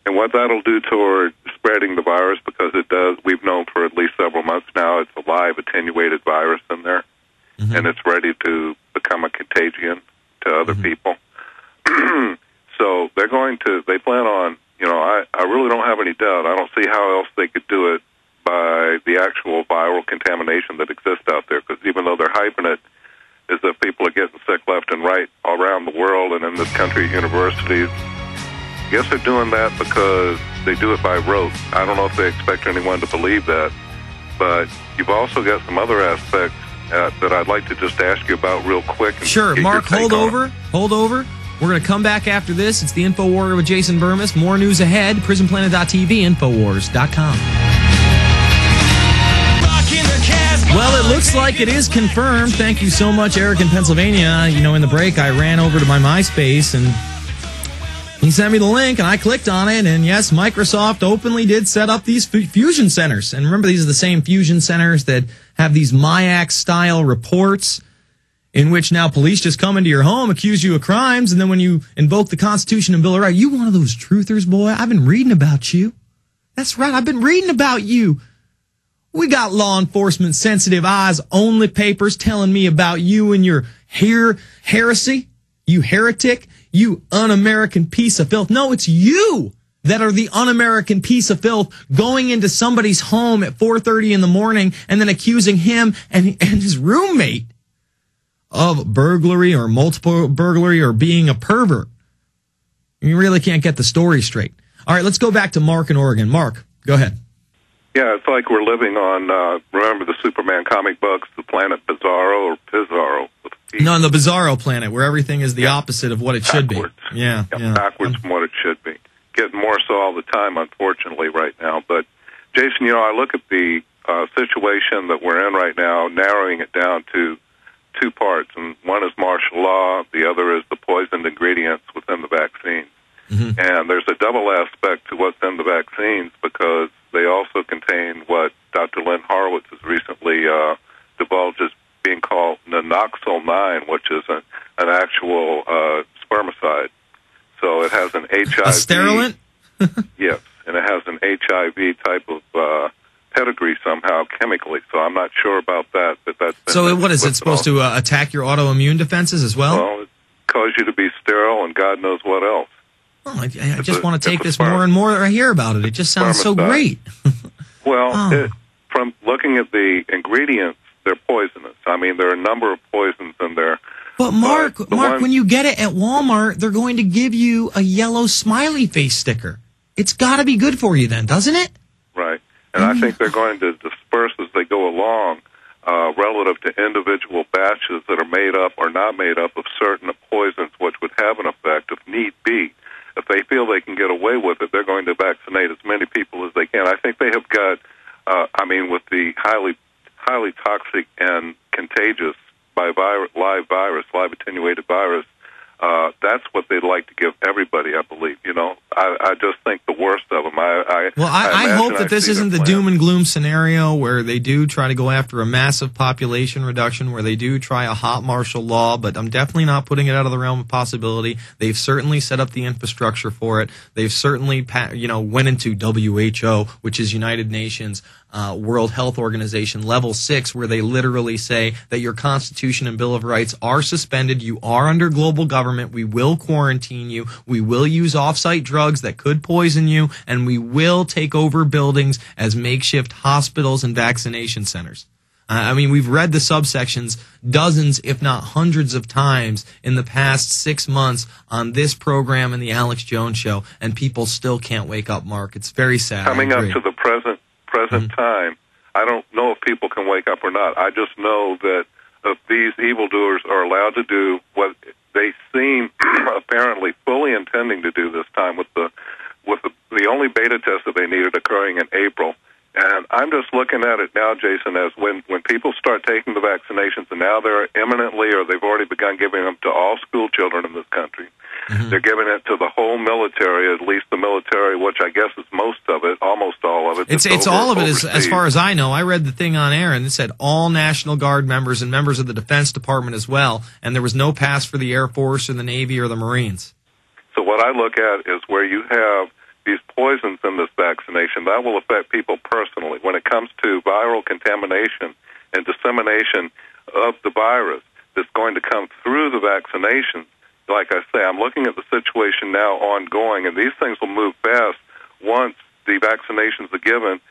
And what that'll do toward spreading the virus, because it does, we've known for at least several months now, it's a live attenuated virus in there, and it's ready to become a contagion to other people. So they plan on, I really don't have any doubt. I don't see how else they could do it by the actual viral contamination that exists out there, because even though they're hyping it as if people are getting sick left and right all around the world and in this country at universities, I guess they're doing that because they do it by rote. I don't know if they expect anyone to believe that, but you've also got some other aspects that I'd like to just ask you about real quick. Sure, Mark, hold over. We're going to come back after this. It's the Infowarrior with Jason Bermas. More news ahead. PrisonPlanet.tv, Infowars.com. Well, it looks like it is confirmed. Thank you so much, Eric in Pennsylvania. In the break, I ran over to my MySpace, and he sent me the link, and I clicked on it, and yes, Microsoft openly did set up these fusion centers. And remember, these are the same fusion centers that have these MIAC-style reports in which now police just come into your home, accuse you of crimes, and then when you invoke the Constitution and Bill of Rights, you one of those truthers, boy. I've been reading about you. That's right, I've been reading about you. We got law enforcement sensitive eyes only papers telling me about you and your heresy, you heretic, you un-American piece of filth. No, it's you that are the un-American piece of filth going into somebody's home at 4:30 in the morning and then accusing him and his roommate of burglary or multiple burglary or being a pervert. You really can't get the story straight. All right, let's go back to Mark in Oregon. Mark, go ahead. Yeah, it's like we're living on, remember the Superman comic books, the planet Bizarro or Pizarro? No, on the Bizarro planet, where everything is the opposite of what it should be. Yeah. Backwards from what it should be. Getting more so all the time, unfortunately, right now. But, Jason, I look at the situation that we're in right now, narrowing it down to two parts. And one is martial law, the other is the poisoned ingredients within the vaccines. And there's a double aspect to what's in the vaccines because they also contain what Dr. Lynn Horowitz has recently divulged as being called nanoxyl 9, which is an actual spermicide. So it has an HIV... A sterilant? Yes, and it has an HIV type of pedigree somehow chemically. So I'm not sure about that. So what is it supposed to attack your autoimmune defenses as well? Well, it cause you to be sterile and God knows what else. Well, I just want to take this more and more I hear about it. It just sounds so great. Well, from looking at the ingredients, they're poisonous. I mean, there are a number of poisons in there. But Mark, when you get it at Walmart, they're going to give you a yellow smiley face sticker. It's got to be good for you then, doesn't it? Right. And I think they're going to disperse as they go along relative to individual batches that are made up or not made up of certain poisons, which would have an effect if need be. If they feel they can get away with it, they're going to vaccinate as many people as they can. I think they have got, with the highly toxic and contagious live attenuated virus, that's what they'd like to give everybody, I believe. I just think the worst of them. I hope that this isn't the doom and gloom scenario where they do try to go after a massive population reduction, where they do try a hot martial law, but I'm definitely not putting it out of the realm of possibility. They've certainly set up the infrastructure for it. They've certainly, went into WHO, which is United Nations World Health Organization level 6, where they literally say that your Constitution and Bill of Rights are suspended. You are under global government. We will quarantine you. We will use off-site drugs that could poison you, and we will take over buildings as makeshift hospitals and vaccination centers. We've read the subsections dozens, if not hundreds of times in the past 6 months on this program and the Alex Jones Show, and people still can't wake up, Mark. It's very sad. Coming up to the present time, I don't know if people can wake up or not. I just know that if these evildoers are allowed to do what they seem apparently fully intending to do this time with the only beta test that they needed occurring in April. And I'm just looking at it now, Jason, as when people start taking the vaccinations, and now they're imminently, or they've already begun giving them to all school children in this country. They're giving it to the whole military, at least the military, which I guess is most of it, almost all of it. It's all of it, as far as I know. I read the thing on air, and it said all National Guard members and members of the Defense Department as well, and there was no pass for the Air Force or the Navy or the Marines. So what I look at is where you have these poisons in this vaccination. That will affect people personally. When it comes to viral contamination and dissemination of the virus that's going to come through the vaccinations, like I say, I'm looking at the situation now ongoing, and these things will move fast once the vaccinations are given.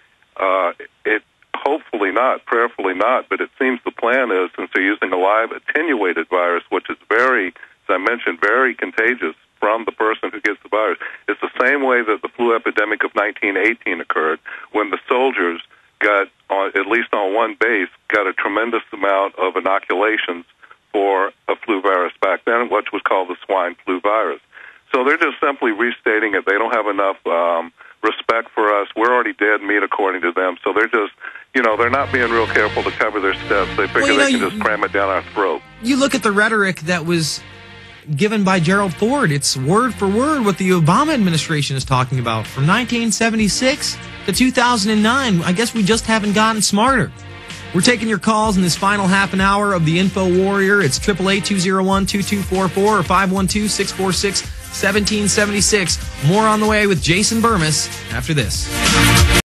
It hopefully not, prayerfully not, but it seems the plan is, since they're using a live attenuated virus, which is very, as I mentioned, very contagious from the person who gets the virus. It's the same way that the flu epidemic of 1918 occurred, when the soldiers got, at least on one base, got a tremendous amount of inoculations for a flu virus back then, which was called the swine flu virus. So they're just simply restating it. They don't have enough respect for us. We're already dead meat according to them. So they're just, they're not being real careful to cover their steps. They figure they can just cram it down our throat. You look at the rhetoric that was given by Gerald Ford. It's word for word what the Obama administration is talking about. From 1976 to 2009, I guess we just haven't gotten smarter. We're taking your calls in this final half an hour of the Info Warrior. It's 888-201-2244 or 512-646-1776. More on the way with Jason Bermas after this.